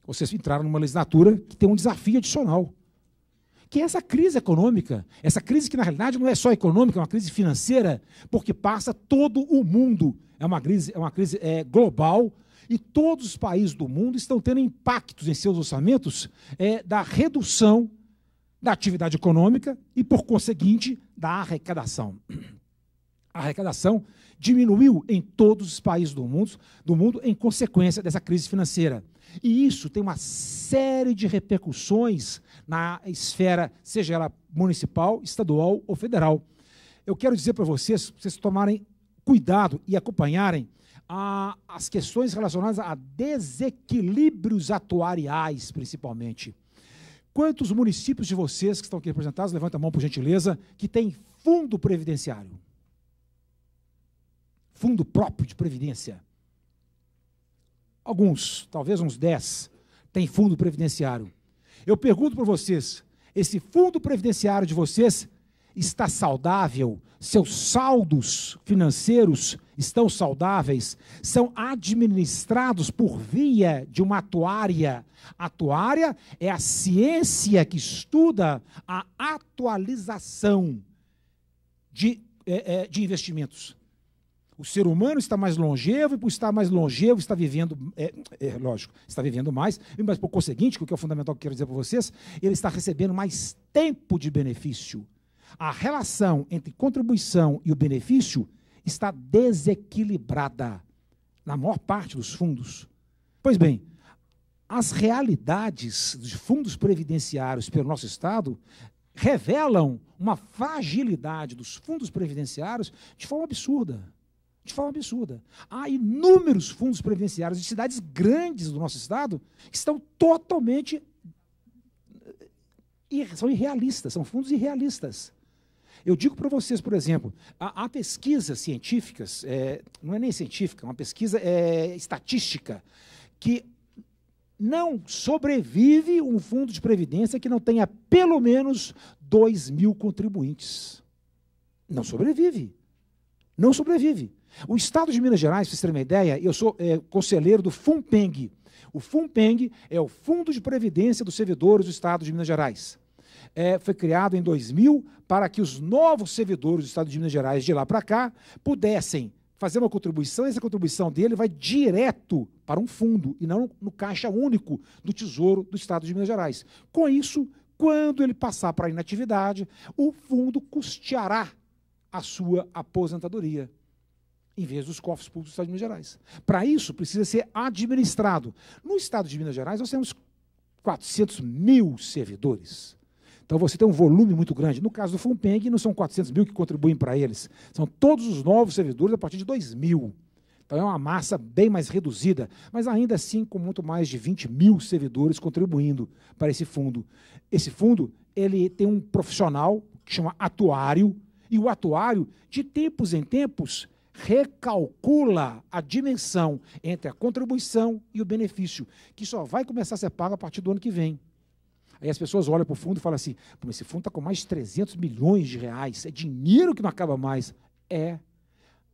Vocês entraram numa legislatura que tem um desafio adicional, que é essa crise econômica, essa crise que, na realidade, não é só econômica, é uma crise financeira, porque passa todo o mundo. É uma crise global, e todos os países do mundo estão tendo impactos em seus orçamentos da redução da atividade econômica e, por conseguinte, da arrecadação. A arrecadação diminuiu em todos os países do mundo em consequência dessa crise financeira. E isso tem uma série de repercussões na esfera, seja ela municipal, estadual ou federal. Eu quero dizer para vocês tomarem cuidado e acompanharem as questões relacionadas a desequilíbrios atuariais, principalmente. Quantos municípios de vocês que estão aqui representados, levanta a mão por gentileza, que tem fundo previdenciário? Fundo próprio de previdência. Alguns, talvez uns 10, têm fundo previdenciário. Eu pergunto para vocês, esse fundo previdenciário de vocês está saudável? Seus saldos financeiros estão saudáveis? São administrados por via de uma atuária? Atuária é a ciência que estuda a atualização de investimentos. O ser humano está mais longevo e, por estar mais longevo, está vivendo, lógico, está vivendo mais, mas, por conseguinte, o que é o fundamental que eu quero dizer para vocês, ele está recebendo mais tempo de benefício. A relação entre contribuição e o benefício está desequilibrada na maior parte dos fundos. Pois bem, as realidades dos fundos previdenciários pelo nosso Estado revelam uma fragilidade dos fundos previdenciários de forma absurda. De forma absurda. Há inúmeros fundos previdenciários de cidades grandes do nosso Estado que estão totalmente... são irrealistas, são fundos irrealistas. Eu digo para vocês, por exemplo, há pesquisas científicas, não é nem científica, é uma pesquisa estatística, que não sobrevive um fundo de previdência que não tenha pelo menos 2.000 contribuintes. Não sobrevive. Não sobrevive. O Estado de Minas Gerais, para vocês terem uma ideia, eu sou conselheiro do FUNPENG. O FUNPENG é o Fundo de Previdência dos Servidores do Estado de Minas Gerais. Foi criado em 2000 para que os novos servidores do Estado de Minas Gerais, de lá para cá, pudessem fazer uma contribuição, e essa contribuição dele vai direto para um fundo, e não no caixa único do Tesouro do Estado de Minas Gerais. Com isso, quando ele passar para a inatividade, o fundo custeará a sua aposentadoria, em vez dos cofres públicos do Estado de Minas Gerais. Para isso, precisa ser administrado. No Estado de Minas Gerais, nós temos 400.000 servidores. Então, você tem um volume muito grande. No caso do FUNPENG, não são 400.000 que contribuem para eles, são todos os novos servidores a partir de 2.000. Então, é uma massa bem mais reduzida, mas ainda assim com muito mais de 20.000 servidores contribuindo para esse fundo. Esse fundo, ele tem um profissional que chama atuário, e o atuário, de tempos em tempos, recalcula a dimensão entre a contribuição e o benefício, que só vai começar a ser pago a partir do ano que vem. Aí as pessoas olham para o fundo e falam assim, esse fundo está com mais de 300 milhões de reais, é dinheiro que não acaba mais.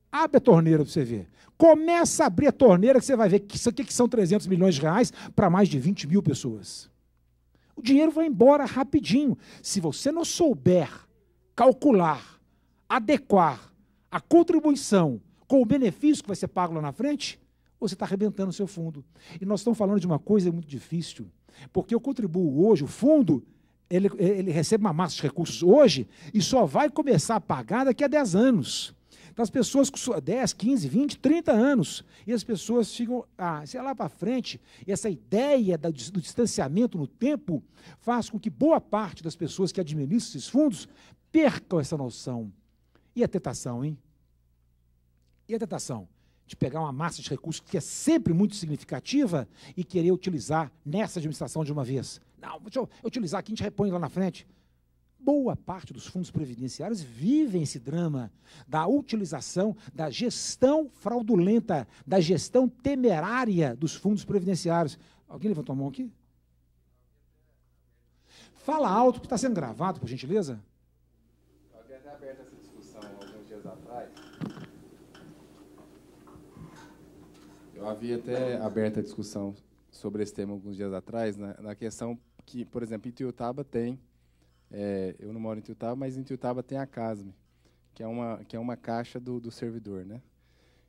Abre a torneira para você ver. Começa a abrir a torneira que você vai ver que são 300 milhões de reais para mais de 20.000 pessoas. O dinheiro vai embora rapidinho. Se você não souber calcular, adequar a contribuição com o benefício que vai ser pago lá na frente, você está arrebentando o seu fundo. E nós estamos falando de uma coisa muito difícil, porque eu contribuo hoje, o fundo, ele recebe uma massa de recursos hoje e só vai começar a pagar daqui a 10 anos. Então, as pessoas com 10, 15, 20, 30 anos, e as pessoas ficam, sei lá para frente, e essa ideia do distanciamento no tempo faz com que boa parte das pessoas que administram esses fundos percam essa noção. E a tentação, hein? E a tentação de pegar uma massa de recursos que é sempre muito significativa e querer utilizar nessa administração de uma vez. Não, deixa eu utilizar aqui, a gente repõe lá na frente. Boa parte dos fundos previdenciários vivem esse drama da utilização, da gestão fraudulenta, da gestão temerária dos fundos previdenciários. Alguém levantou a mão aqui? Fala alto, que está sendo gravado, por gentileza. Eu havia até aberto essa discussão alguns dias atrás. Eu havia até aberto a discussão sobre esse tema alguns dias atrás, na questão que, por exemplo, em Ituiutaba tem, eu não moro em Ituiutaba, mas em Ituiutaba tem a CASME, que é uma caixa do servidor, né?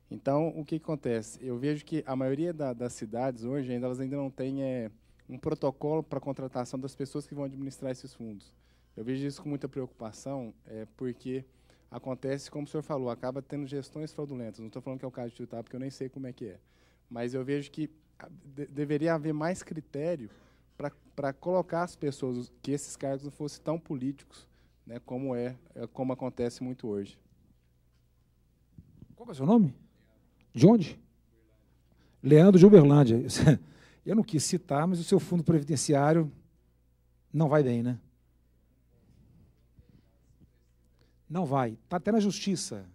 Então, o que acontece? Eu vejo que a maioria das cidades hoje, elas ainda não têm um protocolo para a contratação das pessoas que vão administrar esses fundos. Eu vejo isso com muita preocupação, porque acontece, como o senhor falou, acaba tendo gestões fraudulentas. Não estou falando que é o caso de Ituiutaba, porque eu nem sei como é que é. Mas eu vejo que deveria haver mais critério para colocar as pessoas, que esses cargos não fossem tão políticos, né, como acontece muito hoje. Qual é o seu nome? De onde? Leandro de Uberlândia. Eu não quis citar, mas o seu fundo previdenciário não vai bem, né? Não vai. Está até na justiça.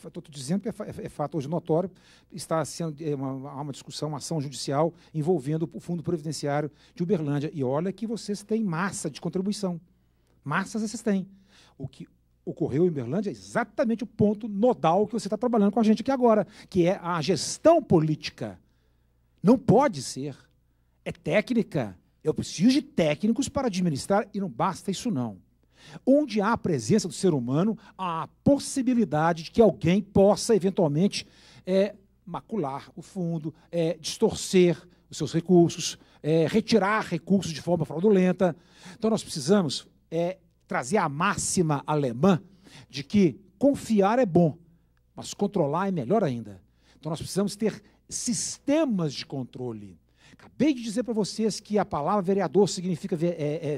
Estou dizendo que é fato hoje notório. Está sendo uma discussão, uma ação judicial envolvendo o fundo previdenciário de Uberlândia. E olha que vocês têm massa de contribuição. Massas vocês têm. O que ocorreu em Uberlândia é exatamente o ponto nodal que você está trabalhando com a gente aqui agora, que é a gestão política. Não pode ser. É técnica. Eu preciso de técnicos para administrar e não basta isso não. Onde há a presença do ser humano, há a possibilidade de que alguém possa, eventualmente, macular o fundo, distorcer os seus recursos, retirar recursos de forma fraudulenta. Então, nós precisamos trazer a máxima alemã de que confiar é bom, mas controlar é melhor ainda. Então, nós precisamos ter sistemas de controle. Acabei de dizer para vocês que a palavra vereador significa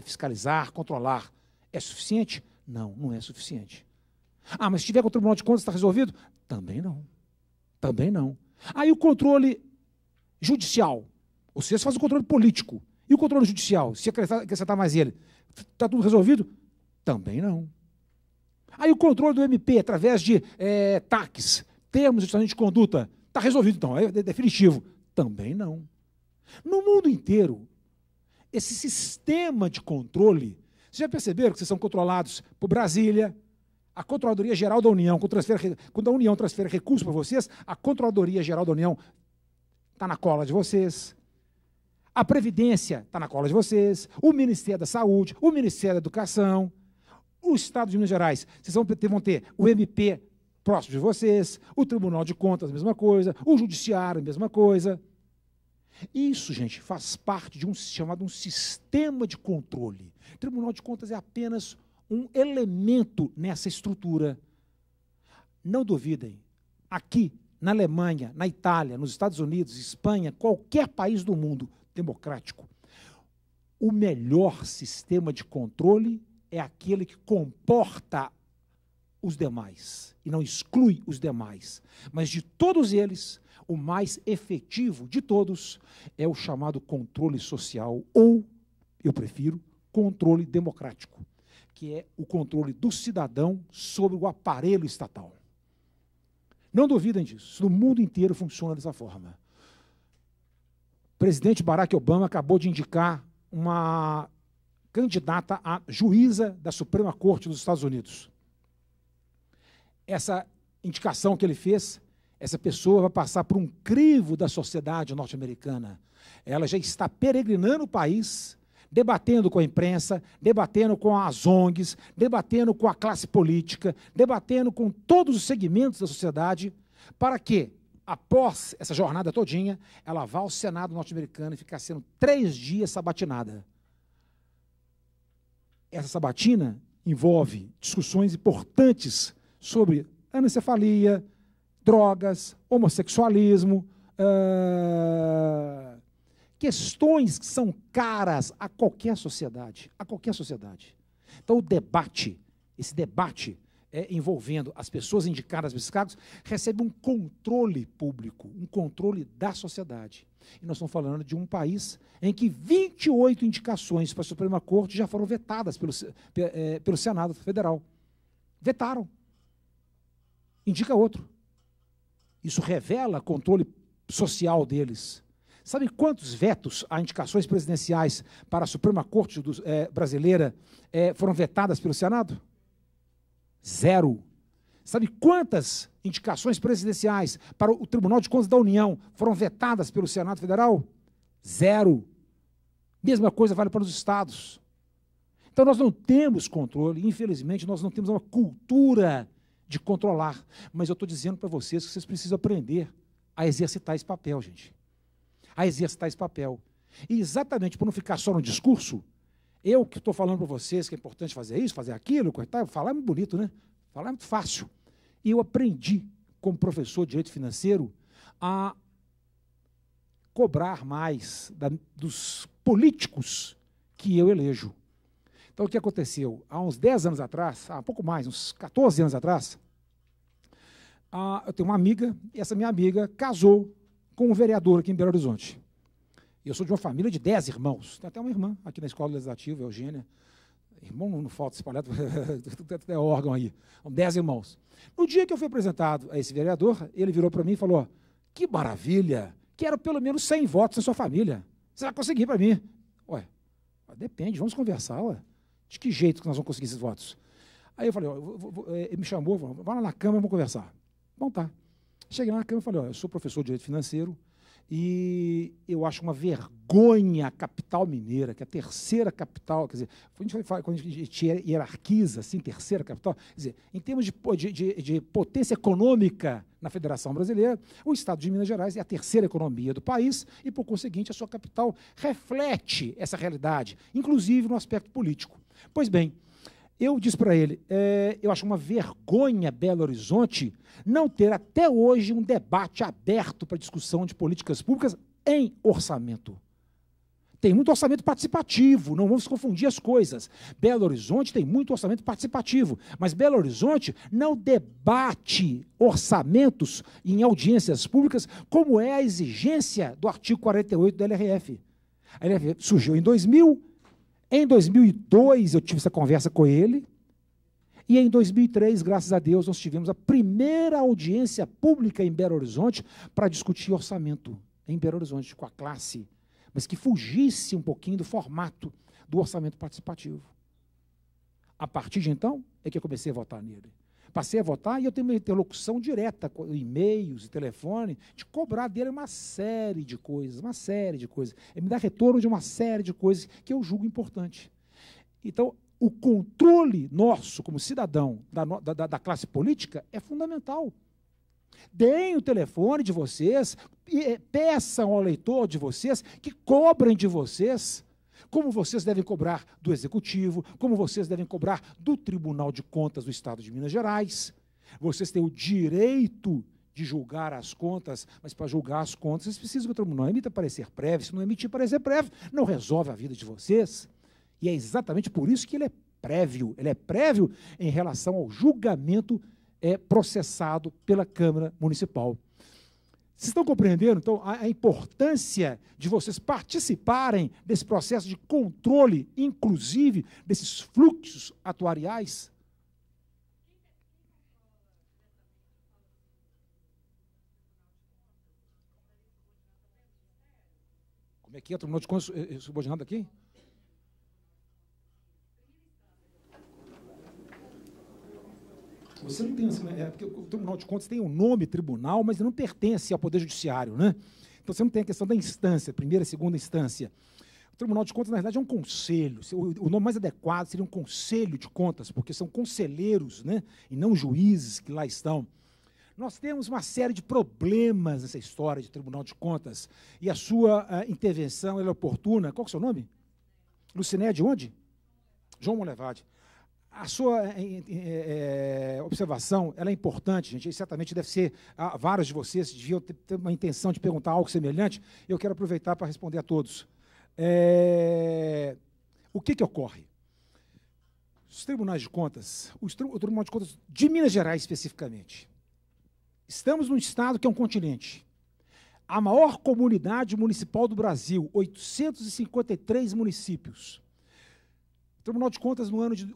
fiscalizar, controlar. É suficiente? Não, não é suficiente. Ah, mas se tiver com o Tribunal de Contas, está resolvido? Também não. Também não. Aí o controle judicial. Vocês fazem o controle político. E o controle judicial? Se acrescentar mais ele, está tudo resolvido? Também não. Aí o controle do MP, através de TACs, termos de conduta, está resolvido então, é definitivo? Também não. No mundo inteiro, esse sistema de controle, vocês já perceberam que vocês são controlados por Brasília, a Controladoria Geral da União, quando a União transfere recursos para vocês, a Controladoria Geral da União está na cola de vocês, a Previdência está na cola de vocês, o Ministério da Saúde, o Ministério da Educação, o Estado de Minas Gerais, vocês vão ter o MP próximo de vocês, o Tribunal de Contas, a mesma coisa, o Judiciário, a mesma coisa. Isso, gente, faz parte de chamado um sistema de controle. O Tribunal de Contas é apenas um elemento nessa estrutura. Não duvidem, aqui na Alemanha, na Itália, nos Estados Unidos, Espanha, qualquer país do mundo democrático, o melhor sistema de controle é aquele que comporta os demais e não exclui os demais. Mas de todos eles, o mais efetivo de todos é o chamado controle social, ou, eu prefiro, controle democrático, que é o controle do cidadão sobre o aparelho estatal. Não duvidem disso, no mundo inteiro funciona dessa forma. O presidente Barack Obama acabou de indicar uma candidata a juíza da Suprema Corte dos Estados Unidos. Essa indicação que ele fez, essa pessoa vai passar por um crivo da sociedade norte-americana. Ela já está peregrinando o país, debatendo com a imprensa, debatendo com as ONGs, debatendo com a classe política, debatendo com todos os segmentos da sociedade, para que, após essa jornada todinha, ela vá ao Senado norte-americano e ficar sendo 3 dias sabatinada. Essa sabatina envolve discussões importantes sobre anencefalia, drogas, homossexualismo, questões que são caras a qualquer sociedade, Então, esse debate envolvendo as pessoas indicadas nesses cargos, recebe um controle público, um controle da sociedade. E nós estamos falando de um país em que 28 indicações para a Suprema Corte já foram vetadas pelo Senado Federal. Vetaram. Indica outro. Isso revela controle social deles. Sabe quantos vetos a indicações presidenciais para a Suprema Corte brasileira foram vetadas pelo Senado? 0. Sabe quantas indicações presidenciais para o Tribunal de Contas da União foram vetadas pelo Senado Federal? Zero. Mesma coisa vale para os estados. Então, nós não temos controle, infelizmente, nós não temos uma cultura de controlar. Mas eu estou dizendo para vocês que vocês precisam aprender a exercitar esse papel, gente. A exercitar esse papel. E exatamente por não ficar só no discurso, eu que estou falando para vocês que é importante fazer isso, fazer aquilo, falar é muito bonito, né? Falar é muito fácil. E eu aprendi, como professor de direito financeiro, a cobrar mais dos políticos que eu elejo. Então, o que aconteceu? Há uns 10 anos atrás, há pouco mais, uns 14 anos atrás, eu tenho uma amiga, e essa minha amiga casou com um vereador aqui em Belo Horizonte. Eu sou de uma família de 10 irmãos. Tem até uma irmã aqui na Escola Legislativa, Eugênia. Irmão não falta espalhado, é órgão aí. São 10 irmãos. No dia que eu fui apresentado a esse vereador, ele virou para mim e falou: que maravilha, quero pelo menos 100 votos na sua família. Você vai conseguir para mim. Ué, depende, vamos conversar, ué. De que jeito que nós vamos conseguir esses votos? Aí eu falei, ele me chamou, falou, vai lá na Câmara, vamos conversar. Bom, tá. Cheguei lá na Câmara e falei, eu sou professor de Direito Financeiro e eu acho uma vergonha a capital mineira, que é a terceira capital, quer dizer, quando a gente hierarquiza, assim, terceira capital, quer dizer, em termos de potência econômica na Federação Brasileira, o Estado de Minas Gerais é a terceira economia do país e, por conseguinte, a sua capital reflete essa realidade, inclusive no aspecto político. Pois bem, eu disse para ele, eu acho uma vergonha Belo Horizonte não ter até hoje um debate aberto para discussão de políticas públicas em orçamento. Tem muito orçamento participativo, não vamos confundir as coisas. Belo Horizonte tem muito orçamento participativo, mas Belo Horizonte não debate orçamentos em audiências públicas, como é a exigência do artigo 48 da LRF. A LRF surgiu em 2000, em 2002 eu tive essa conversa com ele, e em 2003, graças a Deus, nós tivemos a primeira audiência pública em Belo Horizonte para discutir orçamento em Belo Horizonte, com a classe, mas que fugisse um pouquinho do formato do orçamento participativo. A partir de então, é que eu comecei a votar nele. Passei a votar e eu tenho uma interlocução direta, com e-mails e telefone, de cobrar dele uma série de coisas, Ele me dá retorno de uma série de coisas que eu julgo importante. Então, o controle nosso, como cidadão da classe política, é fundamental. Deem o telefone de vocês, peçam ao eleitor de vocês que cobrem de vocês, como vocês devem cobrar do Executivo, como vocês devem cobrar do Tribunal de Contas do Estado de Minas Gerais. Vocês têm o direito de julgar as contas, mas para julgar as contas, vocês precisam que o tribunal emita parecer prévio. Se não emitir parecer prévio, não resolve a vida de vocês. E é exatamente por isso que ele é prévio. Ele é prévio em relação ao julgamento processado pela Câmara Municipal. Vocês estão compreendendo, então, a importância de vocês participarem desse processo de controle, inclusive, desses fluxos atuariais? Como é que é o Tribunal de Contas subordinado aqui? Você não tem, porque o Tribunal de Contas tem o nome tribunal, mas não pertence ao Poder Judiciário, né? Então você não tem a questão da instância, primeira e segunda instância. O Tribunal de Contas, na verdade, é um conselho. O nome mais adequado seria um conselho de contas, porque são conselheiros, né? E não juízes que lá estão. Nós temos uma série de problemas nessa história de Tribunal de Contas, e a sua intervenção ela é oportuna. Qual que é o seu nome? Luciné, de onde? João Molevade. A sua observação ela é importante, gente, e certamente deve ser, vários de vocês deviam ter uma intenção de perguntar algo semelhante, eu quero aproveitar para responder a todos. O que ocorre? Os tribunais de contas, o Tribunal de Contas de Minas Gerais especificamente, estamos num estado que é um continente, a maior comunidade municipal do Brasil, 853 municípios. O Tribunal de Contas, no ano de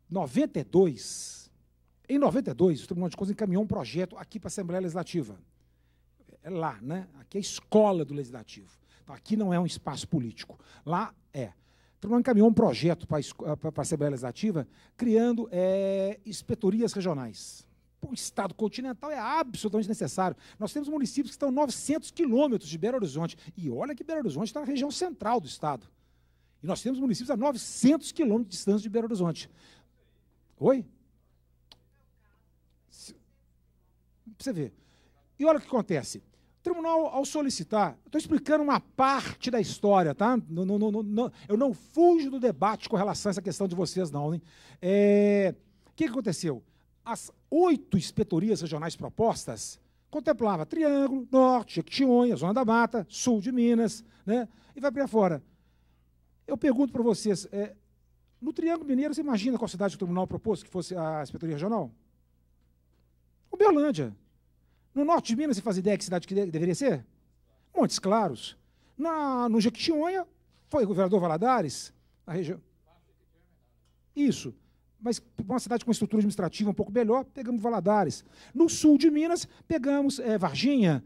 92, em 92, o Tribunal de Contas encaminhou um projeto aqui para a Assembleia Legislativa. É lá, né? Aqui é a escola do Legislativo. Então, aqui não é um espaço político. Lá é. O Tribunal encaminhou um projeto para a Assembleia Legislativa criando inspetorias regionais. Para um estado continental é absolutamente necessário. Nós temos municípios que estão a 900 quilômetros de Belo Horizonte. E olha que Belo Horizonte está na região central do estado. E nós temos municípios a 900 quilômetros de distância de Belo Horizonte. Oi? Para você ver. E olha o que acontece. O tribunal, ao solicitar, estou explicando uma parte da história, tá? Eu não fujo do debate com relação a essa questão de vocês, não. Hein? O que aconteceu? As 8 inspetorias regionais propostas contemplavam Triângulo, Norte, Jequitinhonha, Zona da Mata, Sul de Minas, né? E vai para fora. Eu pergunto para vocês, no Triângulo Mineiro, você imagina qual cidade que o tribunal propôs que fosse a inspetoria regional? Uberlândia. No Norte de Minas, você faz ideia que cidade que deveria ser? Montes Claros. No Jequitinhonha, foi o governador Valadares, na região. Isso. Mas uma cidade com estrutura administrativa um pouco melhor, pegamos Valadares. No sul de Minas, pegamos Varginha.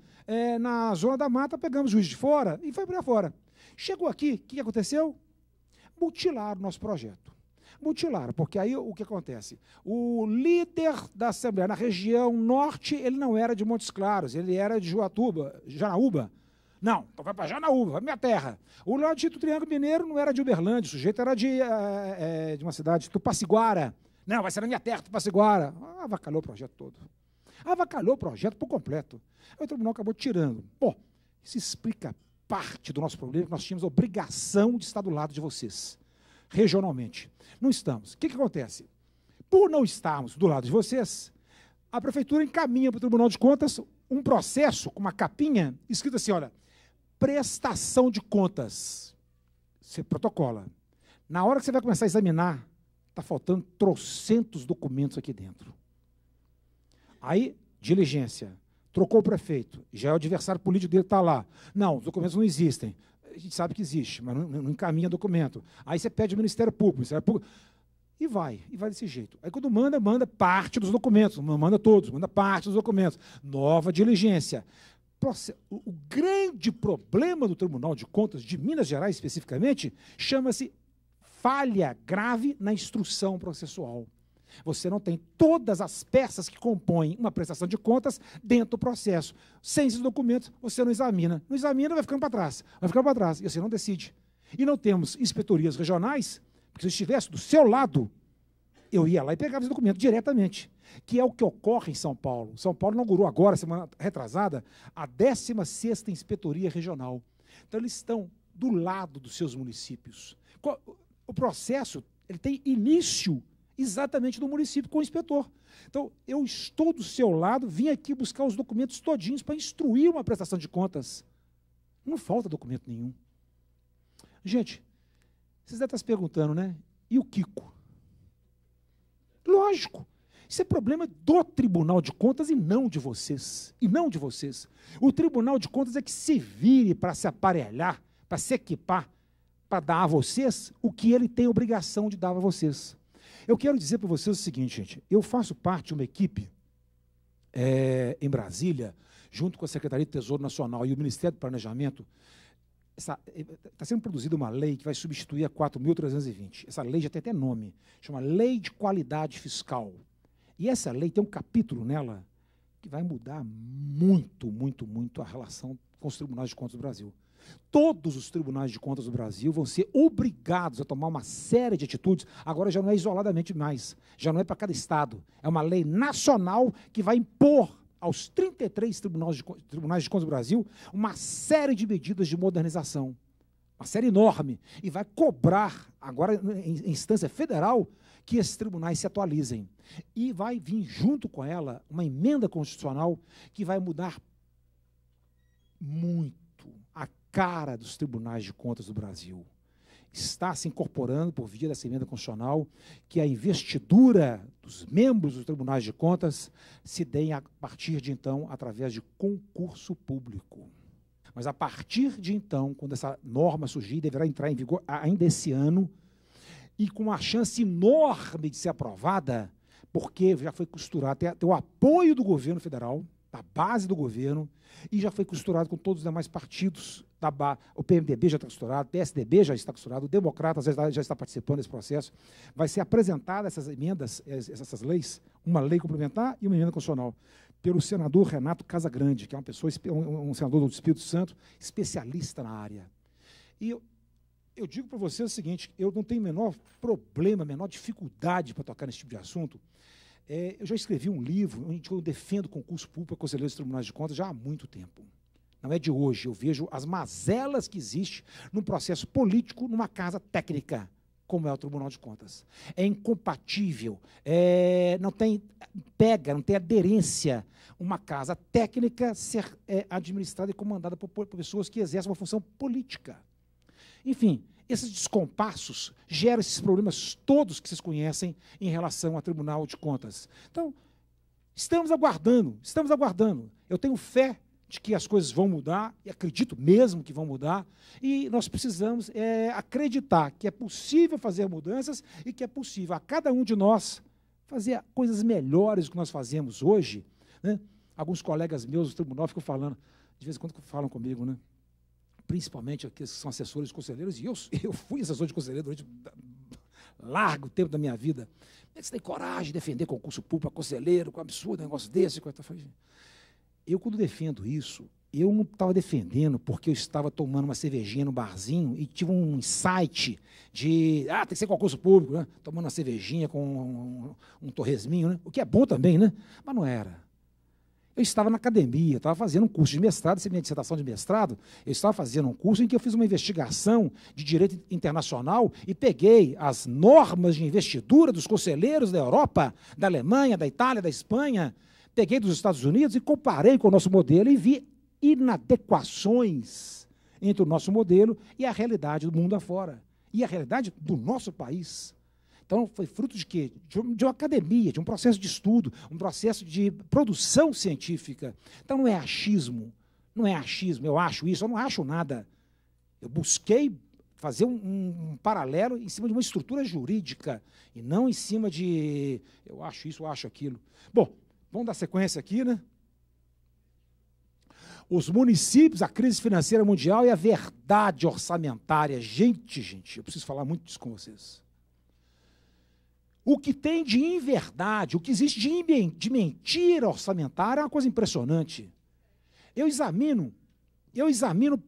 Na Zona da Mata, pegamos Juiz de Fora e foi para fora. Chegou aqui, o que aconteceu? Mutilaram o nosso projeto. Mutilaram, porque aí o que acontece? O líder da Assembleia na região norte, ele não era de Montes Claros, ele era de Janaúba. Não, então vai para Janaúba, vai para minha terra. O Lodito Triângulo Mineiro não era de Uberlândia, o sujeito era de uma cidade, Tupaciguara. Não, vai ser na minha terra, Tupaciguara. Avacalhou o projeto todo. Avacalhou o projeto por completo. Aí o tribunal acabou tirando. Bom, isso explica parte do nosso problema, que nós tínhamos a obrigação de estar do lado de vocês, regionalmente. Não estamos. O que acontece? Por não estarmos do lado de vocês, a prefeitura encaminha para o Tribunal de Contas um processo com uma capinha escrito assim, olha, prestação de contas. Você protocola. Na hora que você vai começar a examinar, está faltando trocentos documentos aqui dentro. Aí, diligência. Trocou o prefeito, já é o adversário político dele, está lá. Não, os documentos não existem. A gente sabe que existe, mas não encaminha documento. Aí você pede ao Ministério Público, e vai desse jeito. Aí quando manda parte dos documentos, não manda todos, manda parte dos documentos. Nova diligência. O grande problema do Tribunal de Contas de Minas Gerais, especificamente, chama-se falha grave na instrução processual. Você não tem todas as peças que compõem uma prestação de contas dentro do processo. Sem esses documentos, você não examina. Não examina, vai ficando para trás. Vai ficando para trás. E você não decide. E não temos inspetorias regionais, porque se eu estivesse do seu lado, eu ia lá e pegava esse documento diretamente, que é o que ocorre em São Paulo. São Paulo inaugurou agora, semana retrasada, a 16ª Inspetoria Regional. Então, eles estão do lado dos seus municípios. O processo ele tem início exatamente no município com o inspetor. Então, eu estou do seu lado, vim aqui buscar os documentos todinhos para instruir uma prestação de contas. Não falta documento nenhum. Gente, vocês devem estar se perguntando, né? E o Kiko? Lógico. Isso é problema do Tribunal de Contas e não de vocês. E não de vocês. O Tribunal de Contas é que se vire para se aparelhar, para se equipar, para dar a vocês o que ele tem obrigação de dar a vocês. Eu quero dizer para vocês o seguinte, gente. Eu faço parte de uma equipe em Brasília, junto com a Secretaria de Tesouro Nacional e o Ministério do Planejamento. Está sendo produzida uma lei que vai substituir a 4.320. Essa lei já tem até nome. Chama Lei de Qualidade Fiscal. E essa lei tem um capítulo nela que vai mudar muito, muito, muito a relação com os tribunais de contas do Brasil. Todos os tribunais de contas do Brasil vão ser obrigados a tomar uma série de atitudes. Agora já não é isoladamente mais, já não é para cada estado. É uma lei nacional que vai impor aos 33 tribunais de contas do Brasil uma série de medidas de modernização. Uma série enorme. E vai cobrar, agora em instância federal, que esses tribunais se atualizem. E vai vir junto com ela uma emenda constitucional que vai mudar muito a cara dos tribunais de contas do Brasil. Está se incorporando, por via dessa emenda constitucional, que a investidura dos membros dos tribunais de contas se dê a partir de então através de concurso público. Mas a partir de então, quando essa norma surgir, deverá entrar em vigor ainda esse ano, e com uma chance enorme de ser aprovada, porque já foi costurado, tem o apoio do governo federal, da base do governo, e já foi costurado com todos os demais partidos. O PMDB já está costurado, o PSDB já está costurado, o Democratas já está participando desse processo. Vai ser apresentada essas emendas, essas leis, uma lei complementar e uma emenda constitucional, pelo senador Renato Casagrande, que é uma pessoa, um senador do Espírito Santo, especialista na área. E eu digo para você o seguinte, eu não tenho menor problema, menor dificuldade para tocar nesse tipo de assunto. Eu já escrevi um livro onde eu defendo o concurso público para conselheiros dos tribunais de contas já há muito tempo. Não é de hoje, eu vejo as mazelas que existem num processo político, numa casa técnica, como é o Tribunal de Contas. É incompatível, não tem aderência uma casa técnica ser administrada e comandada por pessoas que exercem uma função política. Enfim, esses descompassos geram esses problemas todos que vocês conhecem em relação ao Tribunal de Contas. Então, estamos aguardando. Eu tenho fé de que as coisas vão mudar, e acredito mesmo que vão mudar, e nós precisamos acreditar que é possível fazer mudanças e que é possível a cada um de nós fazer coisas melhores do que nós fazemos hoje. Né? Alguns colegas meus do tribunal ficam falando, de vez em quando falam comigo, né? Principalmente aqueles que são assessores de conselheiros, e eu fui assessor de conselheiro durante largo tempo da minha vida. Como é que você tem coragem de defender concurso público para conselheiro, com um absurdo negócio desse? Eu, quando defendo isso, eu não estava defendendo porque eu estava tomando uma cervejinha no barzinho e tive um insight de, tem que ser concurso público, né? Tomando uma cervejinha com um torresminho, né? O que é bom também, né? Mas não era. Eu estava na academia, estava fazendo um curso de mestrado, essa é minha dissertação de mestrado, eu estava fazendo um curso em que eu fiz uma investigação de direito internacional e peguei as normas de investidura dos conselheiros da Europa, da Alemanha, da Itália, da Espanha, peguei dos Estados Unidos e comparei com o nosso modelo e vi inadequações entre o nosso modelo e a realidade do mundo afora, e a realidade do nosso país. Então, foi fruto de quê? De uma academia, de um processo de estudo, um processo de produção científica. Então, não é achismo, eu acho isso, eu não acho nada. Eu busquei fazer um paralelo em cima de uma estrutura jurídica, e não em cima de eu acho isso, eu acho aquilo. Bom, vamos dar sequência aqui, né? Os municípios, a crise financeira mundial e a verdade orçamentária. Gente, eu preciso falar muito disso com vocês. O que tem de inverdade, o que existe de mentira orçamentária é uma coisa impressionante. Eu examino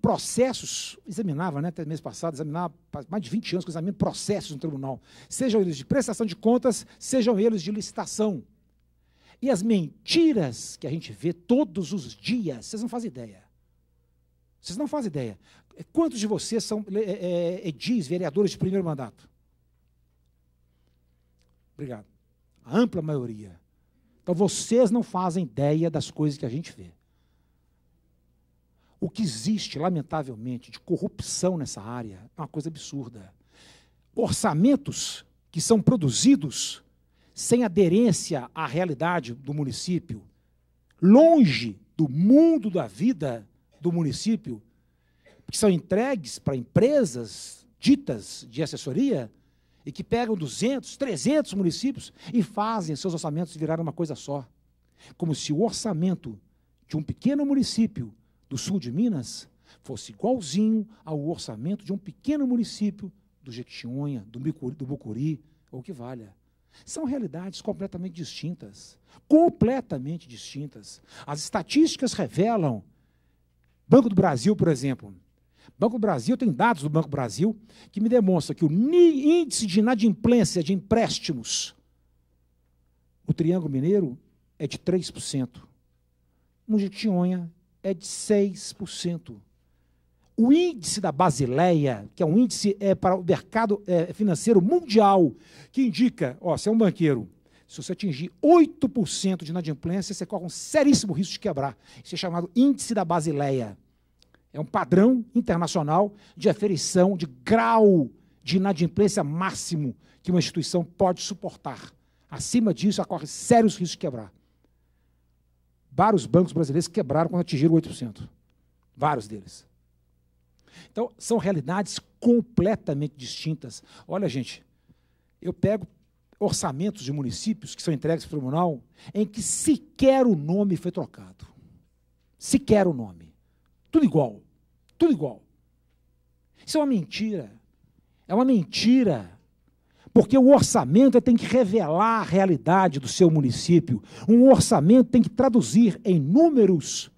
processos, examinava, né, até mês passado, examinava mais de 20 anos que eu examino processos no tribunal, sejam eles de prestação de contas, sejam eles de licitação. E as mentiras que a gente vê todos os dias, vocês não fazem ideia. Vocês não fazem ideia. Quantos de vocês são edis, vereadores de primeiro mandato? Obrigado. A ampla maioria. Então, vocês não fazem ideia das coisas que a gente vê. O que existe, lamentavelmente, de corrupção nessa área é uma coisa absurda. Orçamentos que são produzidos sem aderência à realidade do município, longe do mundo da vida do município, que são entregues para empresas ditas de assessoria, e que pegam 200, 300 municípios e fazem seus orçamentos virarem uma coisa só. Como se o orçamento de um pequeno município do sul de Minas fosse igualzinho ao orçamento de um pequeno município do Jequitinhonha, do Mucuri, ou que valha. São realidades completamente distintas. Completamente distintas. As estatísticas revelam, Banco do Brasil, por exemplo, Banco do Brasil, tem dados do Banco do Brasil que me demonstram que o índice de inadimplência de empréstimos no Triângulo Mineiro é de 3%. No Jequitinhonha é de 6%. O índice da Basileia, que é um índice para o mercado financeiro mundial, que indica, você é um banqueiro, se você atingir 8% de inadimplência, você corre um seríssimo risco de quebrar. Isso é chamado índice da Basileia. É um padrão internacional de aferição de grau de inadimplência máximo que uma instituição pode suportar. Acima disso, ocorre sérios riscos de quebrar. Vários bancos brasileiros quebraram quando atingiram 8%. Vários deles. Então, são realidades completamente distintas. Olha, gente, eu pego orçamentos de municípios que são entregues para o tribunal em que sequer o nome foi trocado. Sequer o nome. Tudo igual. Tudo igual. Isso é uma mentira. É uma mentira. Porque o orçamento tem que revelar a realidade do seu município. Um orçamento tem que traduzir em números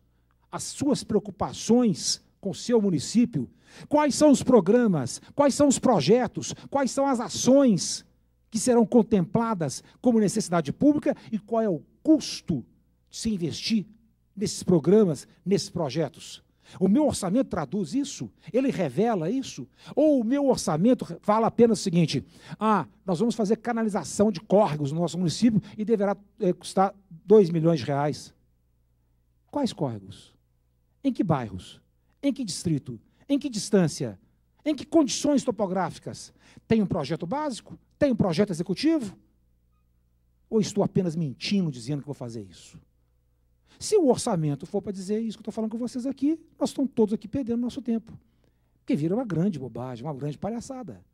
as suas preocupações com o seu município. Quais são os programas, quais são os projetos, quais são as ações que serão contempladas como necessidade pública e qual é o custo de se investir nesses programas, nesses projetos. O meu orçamento traduz isso? Ele revela isso? Ou o meu orçamento fala apenas o seguinte: nós vamos fazer canalização de córregos no nosso município e deverá custar 2 milhões de reais. Quais córregos? Em que bairros? Em que distrito? Em que distância? Em que condições topográficas? Tem um projeto básico? Tem um projeto executivo? Ou estou apenas mentindo dizendo que vou fazer isso? Se o orçamento for para dizer isso que eu estou falando com vocês aqui, nós estamos todos aqui perdendo nosso tempo. Porque vira uma grande bobagem, uma grande palhaçada.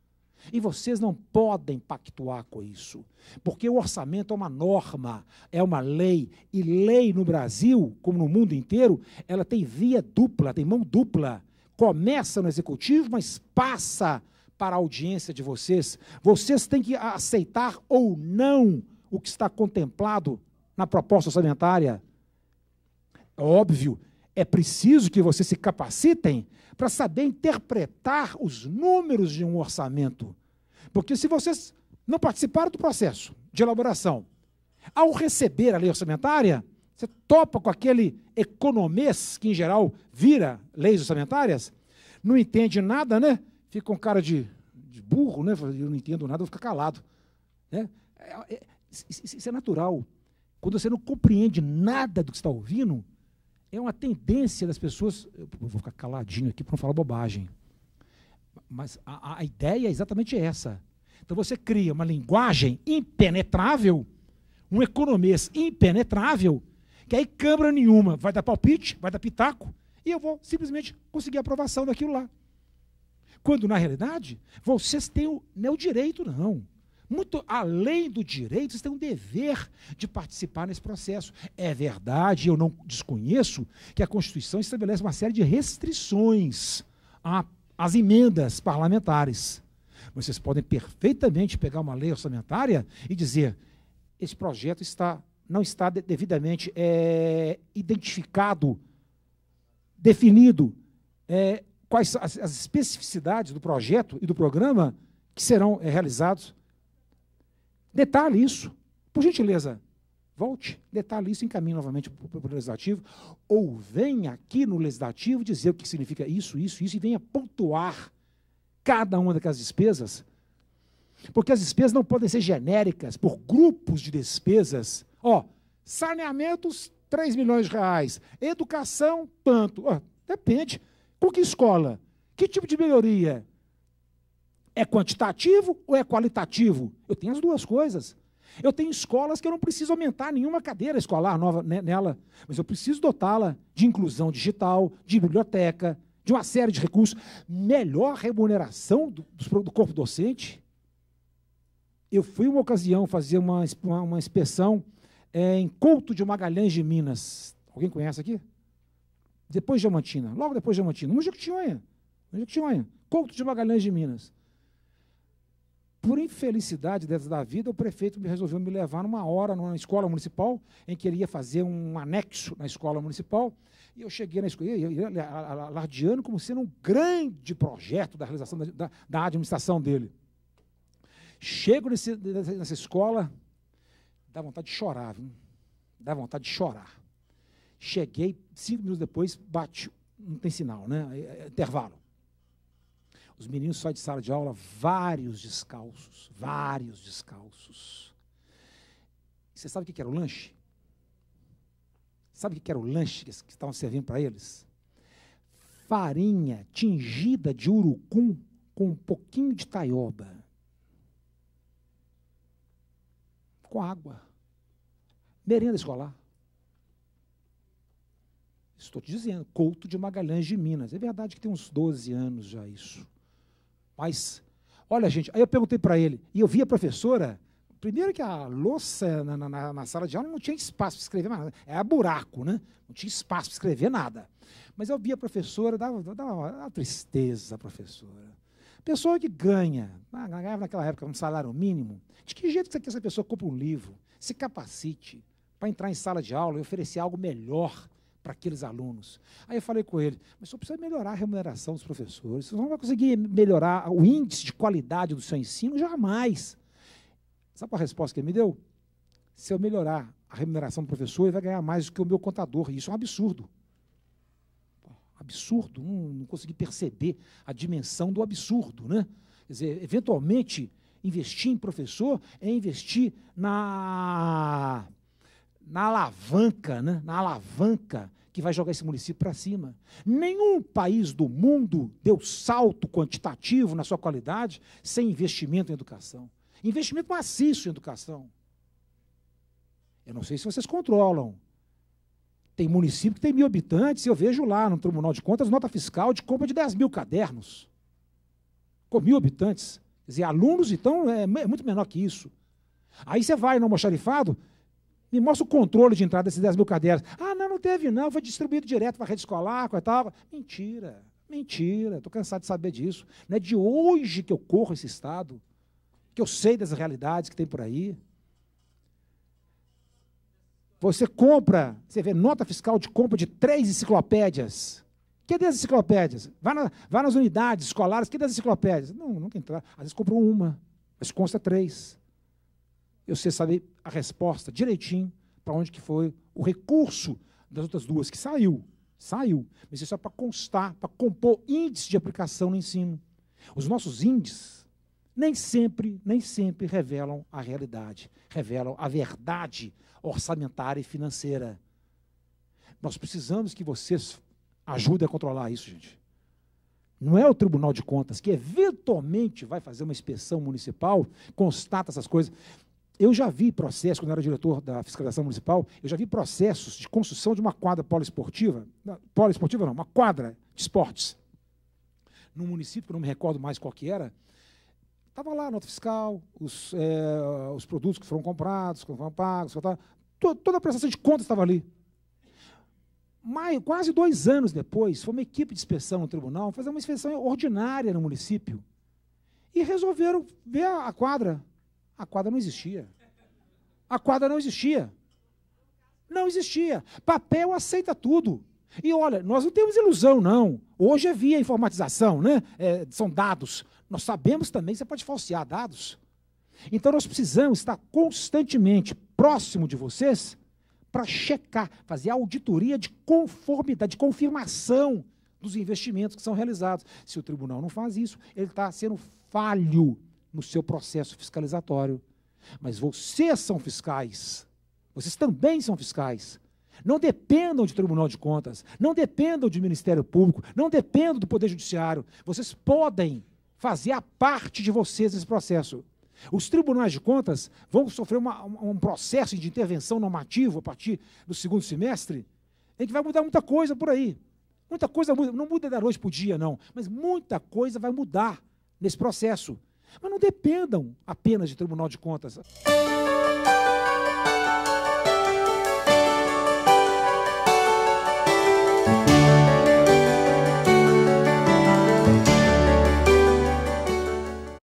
E vocês não podem pactuar com isso. Porque o orçamento é uma norma, é uma lei. E lei no Brasil, como no mundo inteiro, ela tem via dupla, tem mão dupla. Começa no executivo, mas passa para a audiência de vocês. Vocês têm que aceitar ou não o que está contemplado na proposta orçamentária. Óbvio, é preciso que vocês se capacitem para saber interpretar os números de um orçamento. Porque se vocês não participaram do processo de elaboração, ao receber a lei orçamentária, você topa com aquele economês que, em geral, vira leis orçamentárias, não entende nada, né? Fica com cara de burro, né? Eu não entendo nada, vou ficar calado. Né? Isso é natural. Quando você não compreende nada do que está ouvindo, é uma tendência das pessoas... Eu vou ficar caladinho aqui para não falar bobagem. Mas a ideia é exatamente essa. Então você cria uma linguagem impenetrável, um economês impenetrável, que aí Câmara nenhuma vai dar palpite, vai dar pitaco, e eu vou simplesmente conseguir a aprovação daquilo lá. Quando, na realidade, vocês têm não é o direito, não. Muito além do direito, vocês têm um dever de participar nesse processo. É verdade, eu não desconheço que a Constituição estabelece uma série de restrições às emendas parlamentares. Mas vocês podem perfeitamente pegar uma lei orçamentária e dizer: esse projeto não está devidamente identificado, definido, quais são as especificidades do projeto e do programa que serão realizados. Detalhe isso. Por gentileza, volte, detalhe isso, encaminhe novamente para o Legislativo, ou venha aqui no Legislativo dizer o que significa isso, isso, isso, e venha pontuar cada uma daquelas despesas, porque as despesas não podem ser genéricas por grupos de despesas. Saneamentos, 3 milhões de reais, educação, tanto. Depende. Com que escola? Que tipo de melhoria? É quantitativo ou é qualitativo? Eu tenho as duas coisas. Eu tenho escolas que eu não preciso aumentar nenhuma cadeira escolar nova nela, mas eu preciso dotá-la de inclusão digital, de biblioteca, de uma série de recursos. Melhor remuneração do corpo docente. Eu fui uma ocasião fazer uma inspeção em Couto de Magalhães de Minas. Alguém conhece aqui? Depois de Diamantina, logo depois de Diamantina, no Jequitinhonha. Couto de Magalhães de Minas. Por infelicidade da vida, o prefeito resolveu me levar numa hora numa escola municipal, em que ele ia fazer um anexo na escola municipal, e eu cheguei na escola, alardeando como sendo um grande projeto da realização da administração dele. Chego nessa escola, dá vontade de chorar, viu? Dá vontade de chorar. Cheguei, 5 minutos depois, bate, não tem sinal, né? Intervalo. Os meninos saem de sala de aula, vários descalços. Você sabe o que era o lanche? Sabe o que era o lanche que estavam servindo para eles? Farinha tingida de urucum com um pouquinho de taioba. Com água. Merenda escolar. Estou te dizendo, Couto de Magalhães de Minas. É verdade que tem uns 12 anos já isso. Mas, olha, gente, aí eu perguntei para ele, e eu vi a professora, Primeiro que a louça na sala de aula não tinha espaço para escrever nada. Era buraco, né? Não tinha espaço para escrever nada. Mas eu via a professora, dava uma tristeza a professora. Pessoa que ganhava naquela época um salário mínimo, de que jeito que essa pessoa compra um livro, se capacite para entrar em sala de aula e oferecer algo melhor para aqueles alunos? Aí eu falei com ele, mas só precisa melhorar a remuneração dos professores, você não vai conseguir melhorar o índice de qualidade do seu ensino? Jamais. Sabe qual a resposta que ele me deu? Se eu melhorar a remuneração do professor, ele vai ganhar mais do que o meu contador. E isso é um absurdo. Absurdo, não consegui perceber a dimensão do absurdo, né? Quer dizer, eventualmente, investir em professor é investir na alavanca, né? Na alavanca que vai jogar esse município para cima. Nenhum país do mundo deu salto quantitativo na sua qualidade sem investimento em educação. Investimento maciço em educação. Eu não sei se vocês controlam. Tem município que tem 1.000 habitantes, e eu vejo lá no Tribunal de Contas nota fiscal de compra de 10.000 cadernos. Com 1.000 habitantes. Quer dizer, alunos, então, é muito menor que isso. Aí você vai no almoxarifado, me mostra o controle de entrada desses 10.000 cadernos. Ah, não teve não, foi distribuído direto para a rede escolar, e tal. Mentira, mentira, estou cansado de saber disso. Não é de hoje que eu corro esse estado, que eu sei das realidades que tem por aí. Você compra, você vê nota fiscal de compra de 3 enciclopédias. Cadê as enciclopédias? Vai nas unidades escolares, cadê as enciclopédias? Não tem. Às vezes comprou uma, mas consta 3. E você sabe a resposta direitinho para onde que foi o recurso das outras 2, que saiu. Mas isso é para constar, para compor índice de aplicação no ensino. Os nossos índices nem sempre revelam a realidade, revelam a verdade orçamentária e financeira. Nós precisamos que vocês ajudem a controlar isso, gente. Não é o Tribunal de Contas que eventualmente vai fazer uma inspeção municipal, constata essas coisas. Eu já vi processos, quando eu era diretor da fiscalização municipal, eu já vi processos de construção de uma quadra poliesportiva, uma quadra de esportes, num município, que eu não me recordo mais qual que era. Estava lá a nota fiscal, os produtos que foram comprados, que foram pagos, toda a prestação de contas estava ali. Mas, quase 2 anos depois, foi uma equipe de inspeção no tribunal fazer uma inspeção ordinária no município e resolveram ver a quadra. A quadra não existia. A quadra não existia. Não existia. Papel aceita tudo. E olha, nós não temos ilusão, não. Hoje é via informatização, né? São dados. Nós sabemos também que você pode falsear dados. Então, nós precisamos estar constantemente próximo de vocês para checar, fazer a auditoria de conformidade, de confirmação dos investimentos que são realizados. Se o tribunal não faz isso, ele está sendo falho no seu processo fiscalizatório. Mas vocês são fiscais. Vocês também são fiscais. Não dependam de Tribunal de Contas, não dependam de Ministério Público, não dependam do Poder Judiciário. Vocês podem fazer a parte de vocês nesse processo. Os tribunais de contas vão sofrer um processo de intervenção normativa a partir do 2º semestre, em que vai mudar muita coisa por aí. Muita coisa muda, não muda da noite para o dia, não, mas muita coisa vai mudar nesse processo. Mas não dependam apenas de Tribunal de Contas.